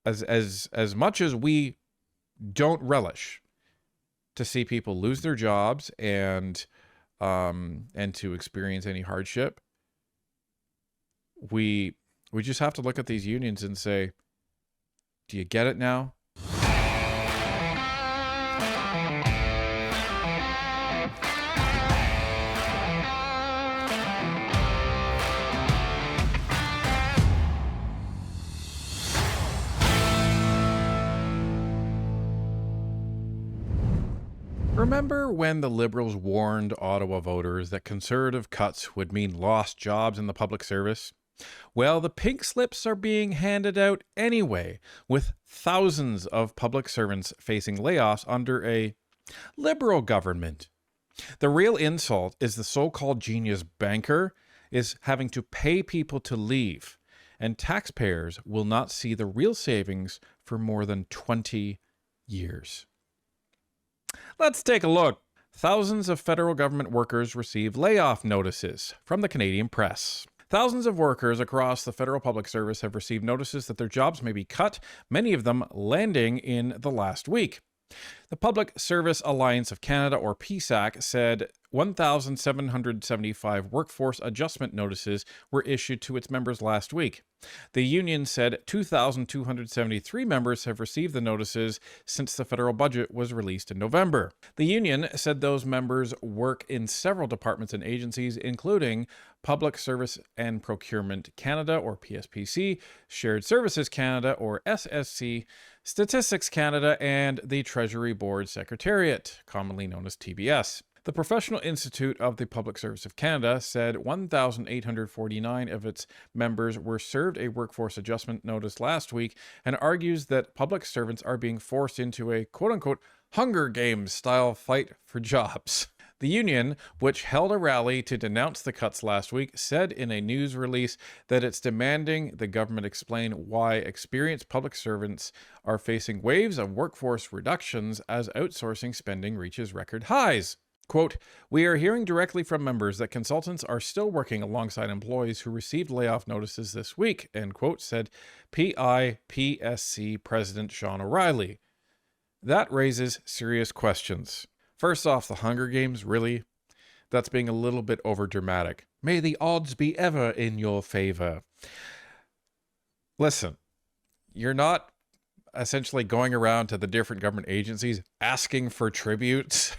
as much as we don't relish to see people lose their jobs and to experience any hardship, we just have to look at these unions and say, do you get it now? Remember when the Liberals warned Ottawa voters that Conservative cuts would mean lost jobs in the public service? Well, the pink slips are being handed out anyway, with thousands of public servants facing layoffs under a Liberal government. The real insult is the so-called genius banker is having to pay people to leave, and taxpayers will not see the real savings for more than 20 years. Let's take a look. Thousands of federal government workers received layoff notices from the Canadian press. Thousands of workers across the federal public service have received notices that their jobs may be cut, many of them landing in the last week. The Public Service Alliance of Canada, or PSAC, said 1,775 workforce adjustment notices were issued to its members last week. The union said 2,273 members have received the notices since the federal budget was released in November. The union said those members work in several departments and agencies, including Public Service and Procurement Canada, or PSPC, Shared Services Canada, or SSC, Statistics Canada, and the Treasury Board Secretariat, commonly known as TBS. The Professional Institute of the Public Service of Canada said 1,849 of its members were served a workforce adjustment notice last week and argues that public servants are being forced into a quote-unquote Hunger Games style fight for jobs. The union, which held a rally to denounce the cuts last week, said in a news release that it's demanding the government explain why experienced public servants are facing waves of workforce reductions as outsourcing spending reaches record highs. Quote, "We are hearing directly from members that consultants are still working alongside employees who received layoff notices this week," end quote, said PIPSC President Sean O'Reilly. That raises serious questions. First off, the Hunger Games, really? That's being a little bit overdramatic. May the odds be ever in your favor. Listen, you're not essentially going around to the different government agencies asking for tributes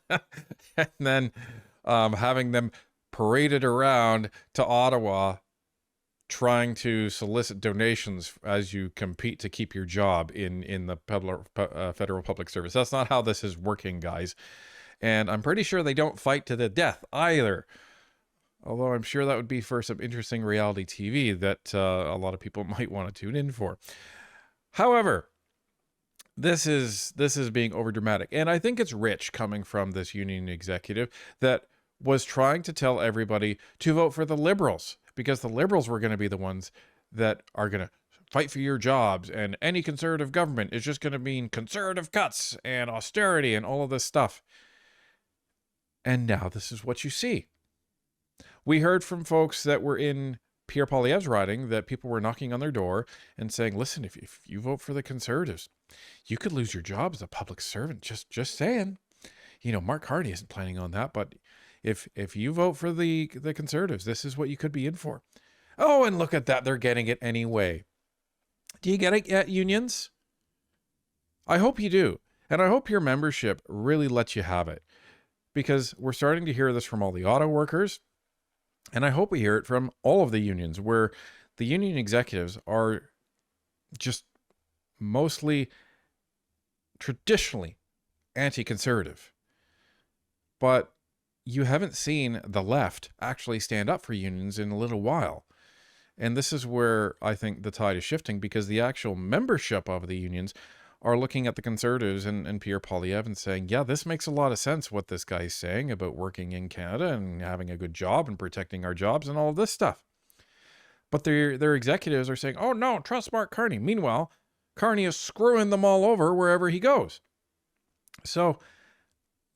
and then having them paraded around to Ottawa trying to solicit donations as you compete to keep your job in the federal public service. That's not how this is working, guys. And I'm pretty sure they don't fight to the death either. Although I'm sure that would be for some interesting reality TV that a lot of people might want to tune in for. However, this is being overdramatic. And I think it's rich coming from this union executive that was trying to tell everybody to vote for the Liberals, because the Liberals were going to be the ones that are going to fight for your jobs, and any conservative government is just going to mean conservative cuts and austerity and all of this stuff. And now this is what you see. We heard from folks that were in Pierre Poilievre's riding that people were knocking on their door and saying, listen, if you vote for the Conservatives, you could lose your job as a public servant. Just saying. You know, Mark Carney isn't planning on that, but if you vote for the Conservatives, this is what you could be in for. Oh, and look at that. They're getting it anyway. Do you get it yet, unions? I hope you do. And I hope your membership really lets you have it, because we're starting to hear this from all the auto workers. And I hope we hear it from all of the unions, where the union executives are just mostly traditionally anti-conservative. But you haven't seen the left actually stand up for unions in a little while. And this is where I think the tide is shifting, because the actual membership of the unions are looking at the Conservatives and Pierre Poilievre and saying, yeah, this makes a lot of sense what this guy's saying about working in Canada and having a good job and protecting our jobs and all of this stuff. But their executives are saying, oh no, trust Mark Carney. Meanwhile, Carney is screwing them all over wherever he goes. So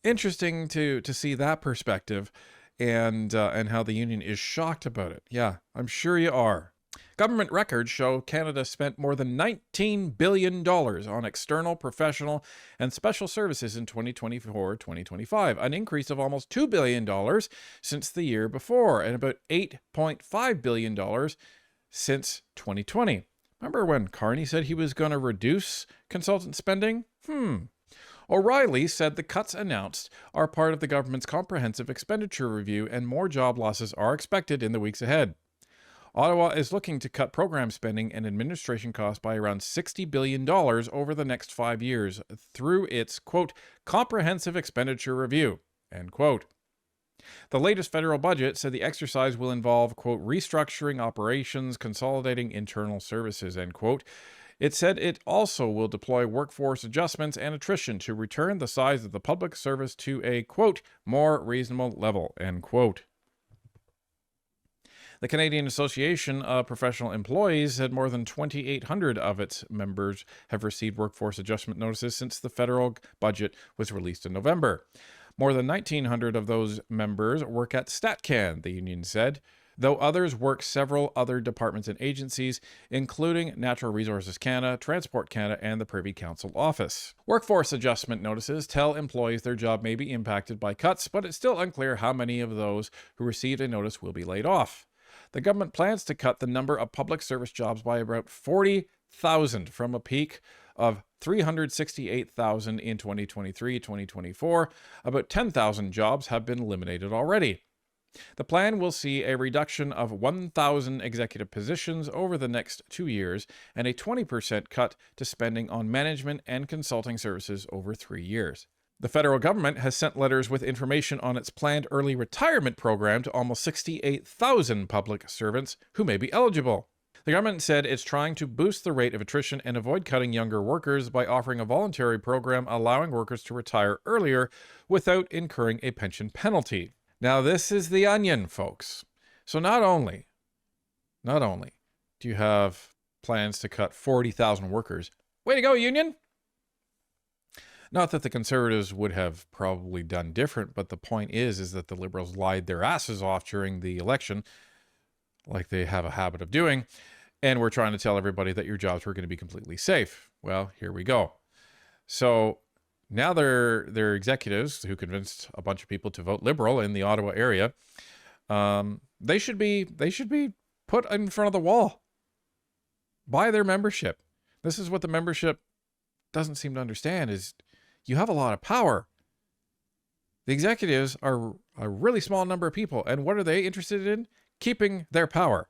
interesting to see that perspective and how the union is shocked about it. Yeah, I'm sure you are. Government records show Canada spent more than $19 billion on external, professional, and special services in 2024-2025, an increase of almost $2 billion since the year before, and about $8.5 billion since 2020. Remember when Carney said he was going to reduce consultant spending? O'Reilly said the cuts announced are part of the government's comprehensive expenditure review, and more job losses are expected in the weeks ahead. Ottawa is looking to cut program spending and administration costs by around $60 billion over the next 5 years through its, quote, comprehensive expenditure review, end quote. The latest federal budget said the exercise will involve, quote, restructuring operations, consolidating internal services, end quote. It said it also will deploy workforce adjustments and attrition to return the size of the public service to a, quote, more reasonable level, end quote. The Canadian Association of Professional Employees said more than 2,800 of its members have received workforce adjustment notices since the federal budget was released in November. More than 1,900 of those members work at StatCan, the union said, though others work several other departments and agencies, including Natural Resources Canada, Transport Canada, and the Privy Council Office. Workforce adjustment notices tell employees their job may be impacted by cuts, but it's still unclear how many of those who received a notice will be laid off. The government plans to cut the number of public service jobs by about 40,000 from a peak of 368,000 in 2023-2024. About 10,000 jobs have been eliminated already. The plan will see a reduction of 1,000 executive positions over the next 2 years and a 20% cut to spending on management and consulting services over 3 years. The federal government has sent letters with information on its planned early retirement program to almost 68,000 public servants who may be eligible. The government said it's trying to boost the rate of attrition and avoid cutting younger workers by offering a voluntary program allowing workers to retire earlier without incurring a pension penalty. Now, this is the onion, folks. So not only do you have plans to cut 40,000 workers, way to go, union! Not that the Conservatives would have probably done different, but the point is that the Liberals lied their asses off during the election, like they have a habit of doing, and we're trying to tell everybody that your jobs were going to be completely safe. Well, here we go. So now they're executives who convinced a bunch of people to vote Liberal in the Ottawa area. They should be put in front of the wall by their membership. This is what the membership doesn't seem to understand is you have a lot of power. The executives are a really small number of people. And what are they interested in? Keeping their power.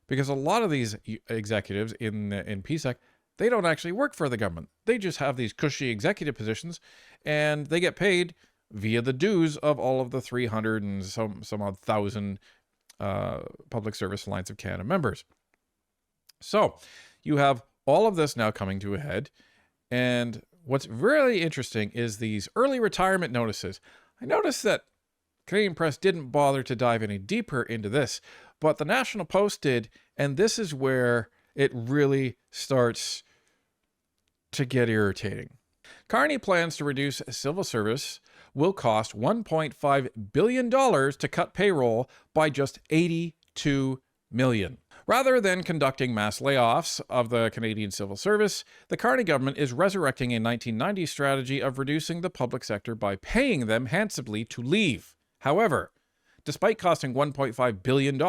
Because a lot of these executives in PSEC, they don't actually work for the government. They just have these cushy executive positions and they get paid via the dues of all of the 300 and some odd thousand Public Service Alliance of Canada members. So you have all of this now coming to a head. And what's really interesting is these early retirement notices. I noticed that Canadian press didn't bother to dive any deeper into this, but the National Post did, and this is where it really starts to get irritating. Carney plans to reduce civil service will cost $1.5 billion to cut payroll by just $82 million. Rather than conducting mass layoffs of the Canadian civil service, the Carney government is resurrecting a 1990s strategy of reducing the public sector by paying them handsomely to leave. However, despite costing $1.5 billion,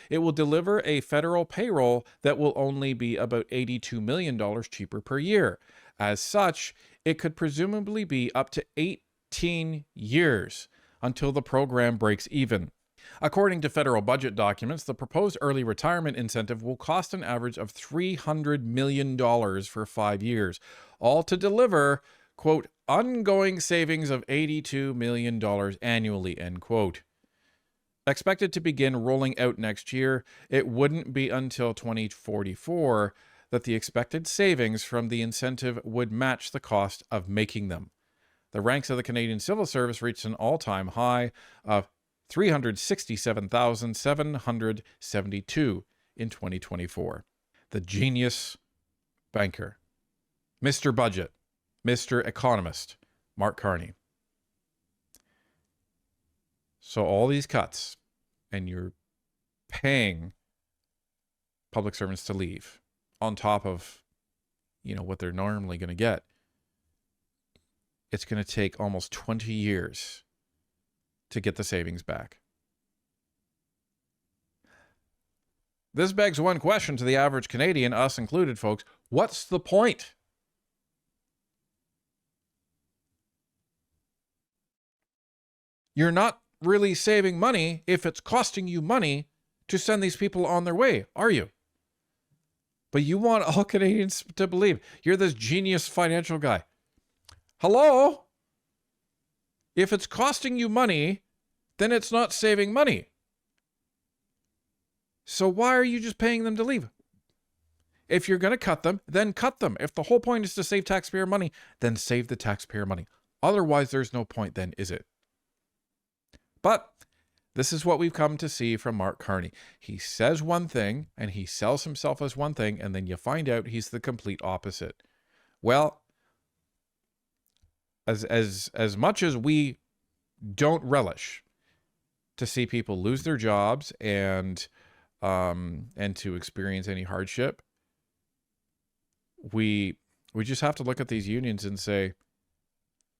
it will deliver a federal payroll that will only be about $82 million cheaper per year. As such, it could presumably be up to 18 years until the program breaks even. According to federal budget documents, the proposed early retirement incentive will cost an average of $300 million for 5 years, all to deliver, quote, ongoing savings of $82 million annually, end quote. Expected to begin rolling out next year, it wouldn't be until 2044 that the expected savings from the incentive would match the cost of making them. The ranks of the Canadian Civil Service reached an all-time high of 367,772 in 2024. The genius banker, Mr. Budget, Mr. Economist, Mark Carney. So all these cuts, and you're paying public servants to leave on top of, what they're normally going to get. It's going to take almost 20 years to get the savings back. This begs one question to the average Canadian, us included, folks. What's the point? You're not really saving money if it's costing you money to send these people on their way, are you? But you want all Canadians to believe you're this genius financial guy. Hello? If it's costing you money, then it's not saving money. So why are you just paying them to leave? If you're going to cut them, then cut them. If the whole point is to save taxpayer money, then save the taxpayer money. Otherwise, there's no point then, is it? But this is what we've come to see from Mark Carney. He says one thing and he sells himself as one thing, and then you find out he's the complete opposite. Well, as much as we don't relish to see people lose their jobs and to experience any hardship, we just have to look at these unions and say,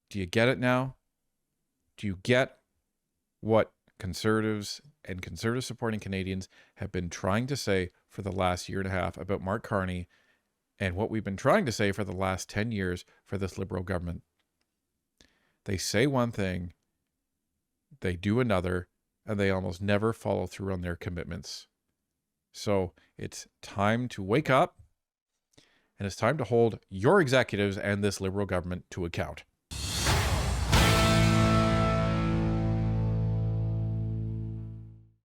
do you get it now? Do you get what conservatives and conservative supporting Canadians have been trying to say for the last year and a half about Mark Carney, and what we've been trying to say for the last 10 years for this Liberal government? They say one thing, they do another, and they almost never follow through on their commitments. So it's time to wake up, and it's time to hold your executives and this Liberal government to account.